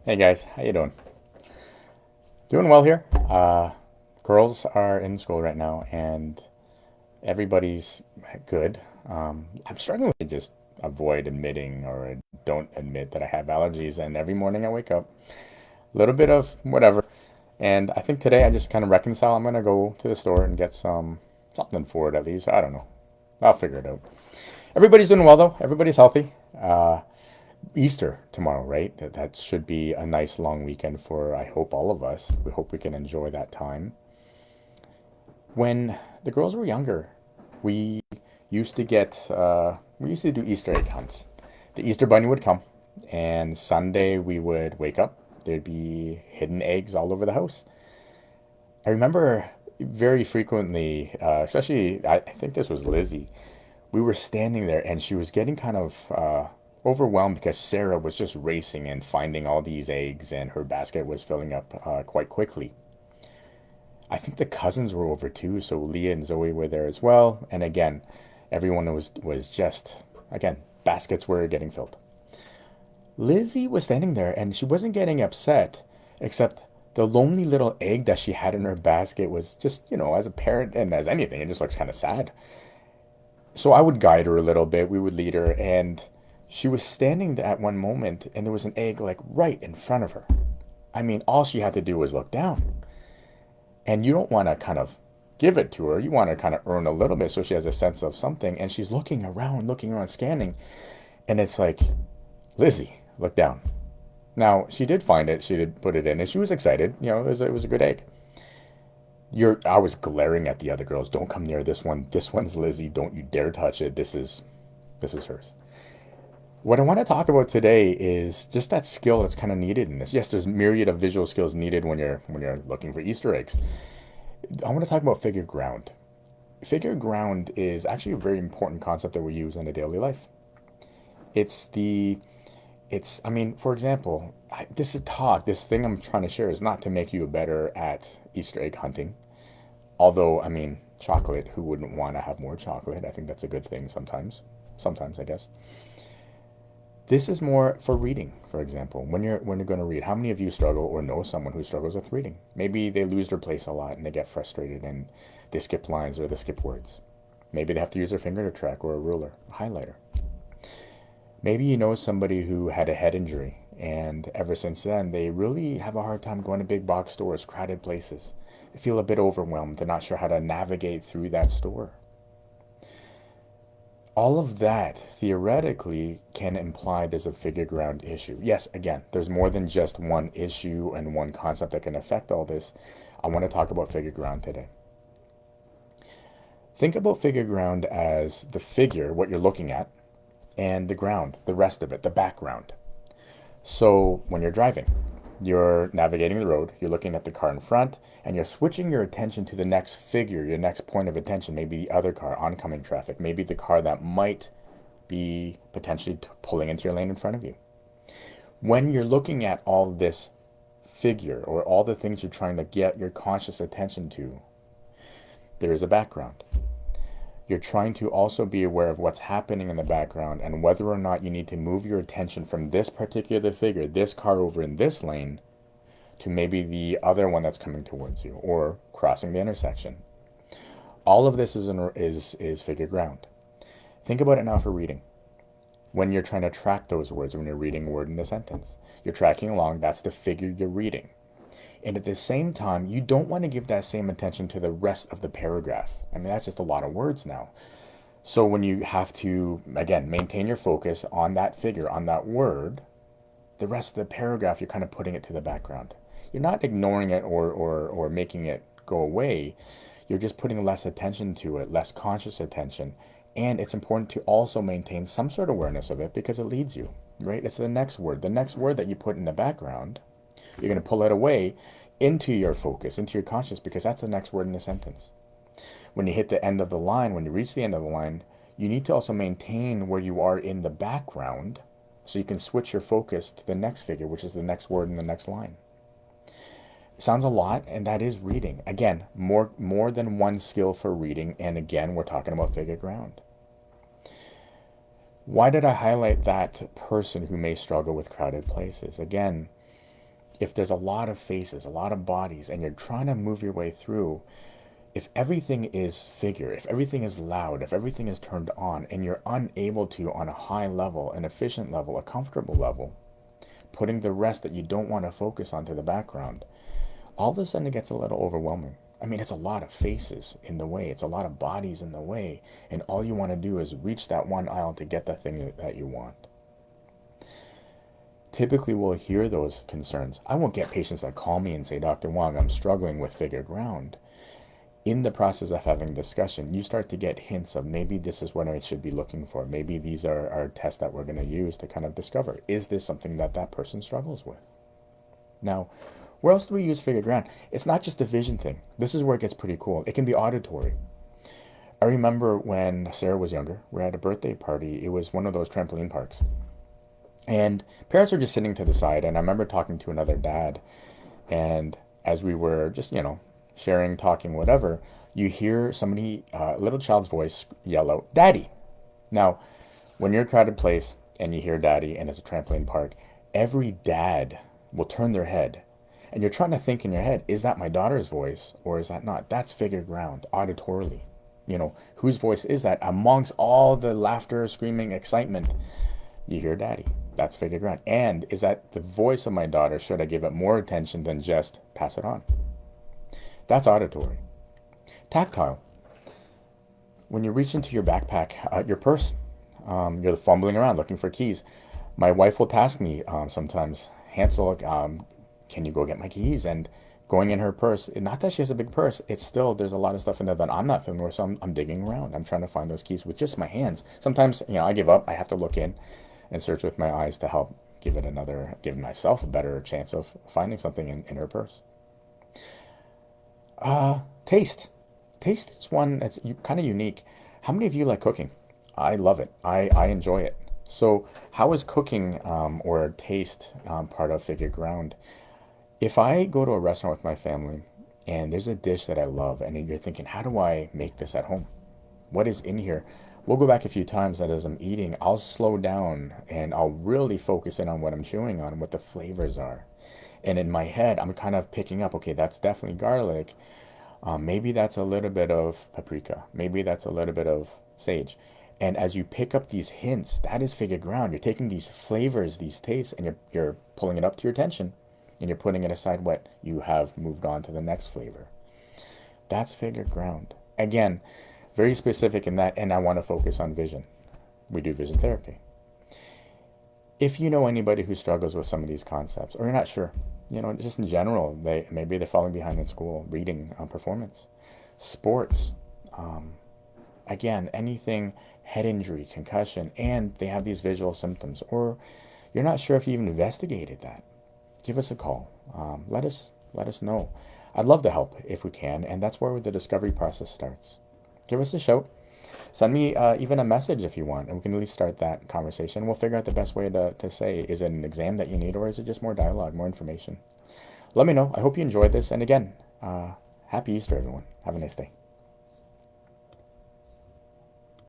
Hey guys, how you doing? Doing well here. Girls are in school right now, and everybody's good. I'm struggling to just avoid admitting or don't admit that I have allergies, and every morning I wake up, a little bit of whatever. And I think today I just kind of reconcile. I'm gonna go to the store and get something for it at least. I don't know. I'll figure it out. Everybody's doing well though. Everybody's healthy. Easter tomorrow, right? That should be a nice long weekend for, I hope, all of us. We hope we can enjoy that time. When the girls were younger, we we used to do Easter egg hunts. The Easter bunny would come, and Sunday we would wake up. There'd be hidden eggs all over the house. I remember very frequently, especially I think this was Lizzie. We were standing there, and she was getting kind of overwhelmed because Sarah was just racing and finding all these eggs, and her basket was filling up quite quickly. I think the cousins were over too, so Leah and Zoe were there as well. And again, everyone was just again baskets were getting filled. Lizzie was standing there, and she wasn't getting upset, except the lonely little egg that she had in her basket was just, as a parent and as anything, it just looks kind of sad. So I would guide her a little bit. We would lead her, and she was standing there at one moment, and there was an egg like right in front of her. I mean, all she had to do was look down, and you don't want to kind of give it to her. You want to kind of earn a little bit so she has a sense of something. And she's looking around, scanning, and it's like, Lizzie, look down. Now she did find it. She did put it in, and she was excited. It was a good egg. I was glaring at the other girls. Don't come near this one. This one's Lizzie. Don't you dare touch it. This is hers. What I want to talk about today is just that skill that's kind of needed in this. Yes, there's myriad of visual skills needed when you're looking for Easter eggs. I want to talk about figure ground. Figure ground is actually a very important concept that we use in a daily life. It's the I mean, for example, this thing I'm trying to share is not to make you better at Easter egg hunting. Although, I mean, chocolate, who wouldn't want to have more chocolate? I think that's a good thing sometimes. Sometimes, I guess. This is more for reading, for example. When you're going to read, how many of you struggle or know someone who struggles with reading? Maybe they lose their place a lot and they get frustrated and they skip lines or they skip words. Maybe they have to use their finger to track or a ruler, a highlighter. Maybe you know somebody who had a head injury and ever since then they really have a hard time going to big box stores, crowded places. They feel a bit overwhelmed. They're not sure how to navigate through that store. All of that theoretically can imply there's a figure ground issue. Yes, again, there's more than just one issue and one concept that can affect all this. I want to talk about figure ground today. Think about figure ground as the figure, what you're looking at, and the ground, the rest of it, the background. So when you're driving, you're navigating the road, you're looking at the car in front, and you're switching your attention to the next figure, your next point of attention, maybe the other car, oncoming traffic, maybe the car that might be potentially pulling into your lane in front of you. When you're looking at all this figure or all the things you're trying to get your conscious attention to, there is a background. You're trying to also be aware of what's happening in the background and whether or not you need to move your attention from this particular figure, this car over in this lane, to maybe the other one that's coming towards you or crossing the intersection. All of this is figure ground. Think about it now for reading. When you're trying to track those words, when you're reading a word in a sentence, you're tracking along, that's the figure you're reading. And at the same time, you don't want to give that same attention to the rest of the paragraph. I mean, that's just a lot of words now. So when you have to, again, maintain your focus on that figure, on that word, the rest of the paragraph, you're kind of putting it to the background. You're not ignoring it or making it go away. You're just putting less attention to it, less conscious attention. And it's important to also maintain some sort of awareness of it because it leads you, right? It's the next word. The next word that you put in the background, you're going to pull it away into your focus, into your conscious, because that's the next word in the sentence. When you hit the end of the line, when you reach the end of the line, you need to also maintain where you are in the background so you can switch your focus to the next figure, which is the next word in the next line. Sounds a lot, and that is reading. Again, more than one skill for reading, and again, we're talking about figure ground. Why did I highlight that person who may struggle with crowded places? Again, If there's a lot of faces, a lot of bodies, and you're trying to move your way through, if everything is figure, if everything is loud, if everything is turned on, and you're unable to, on a high level, an efficient level, a comfortable level, putting the rest that you don't want to focus on to the background, all of a sudden it gets a little overwhelming. I mean, it's a lot of faces in the way, it's a lot of bodies in the way, and all you want to do is reach that one aisle to get the thing that you want. Typically, we'll hear those concerns. I won't get patients that call me and say, Dr. Wong, I'm struggling with figure ground. In the process of having discussion, you start to get hints of maybe this is what I should be looking for. Maybe these are tests that we're going to use to kind of discover, is this something that that person struggles with? Now, where else do we use figure ground? It's not just a vision thing. This is where it gets pretty cool. It can be auditory. I remember when Sarah was younger, we had a birthday party. It was one of those trampoline parks. And parents are just sitting to the side. And I remember talking to another dad. And as we were just, sharing, talking, whatever, you hear somebody, a little child's voice yell out, Daddy. Now, when you're in a crowded place and you hear Daddy and it's a trampoline park, every dad will turn their head. And you're trying to think in your head, is that my daughter's voice or is that not? That's figure ground, auditorily. Whose voice is that? Amongst all the laughter, screaming, excitement, you hear Daddy. That's figure ground. And is that the voice of my daughter? Should I give it more attention than just pass it on? That's auditory. Tactile. When you reach into your backpack, your purse, you're fumbling around looking for keys. My wife will task me sometimes, Hansel, can you go get my keys? And going in her purse, not that she has a big purse, it's still, there's a lot of stuff in there that I'm not familiar with, so I'm digging around. I'm trying to find those keys with just my hands. Sometimes, I give up. I have to look in and search with my eyes to help give myself a better chance of finding something in her purse. Taste. Taste is one that's kind of unique. How many of you like cooking? I love it. I enjoy it. So how is cooking or taste part of figure ground? If I go to a restaurant with my family and there's a dish that I love and you're thinking, how do I make this at home? What is in here? We'll go back a few times that as I'm eating, I'll slow down and I'll really focus in on what I'm chewing on and what the flavors are. And in my head, I'm kind of picking up, okay, that's definitely garlic. Maybe that's a little bit of paprika. Maybe that's a little bit of sage. And as you pick up these hints, that is figure ground. You're taking these flavors, these tastes, and you're pulling it up to your attention. And you're putting it aside what you have moved on to the next flavor. That's figure ground. Again, very specific in that, and I want to focus on vision. We do vision therapy. If you know anybody who struggles with some of these concepts, or you're not sure, just in general, maybe they're falling behind in school, reading, performance, sports, again, anything, head injury, concussion, and they have these visual symptoms, or you're not sure if you even investigated that, give us a call. Let us know. I'd love to help if we can, and that's where the discovery process starts. Give us a shout. Send me even a message if you want, and we can at least start that conversation. We'll figure out the best way to say, is it an exam that you need, or is it just more dialogue, more information? Let me know. I hope you enjoyed this, and again, happy Easter, everyone. Have a nice day.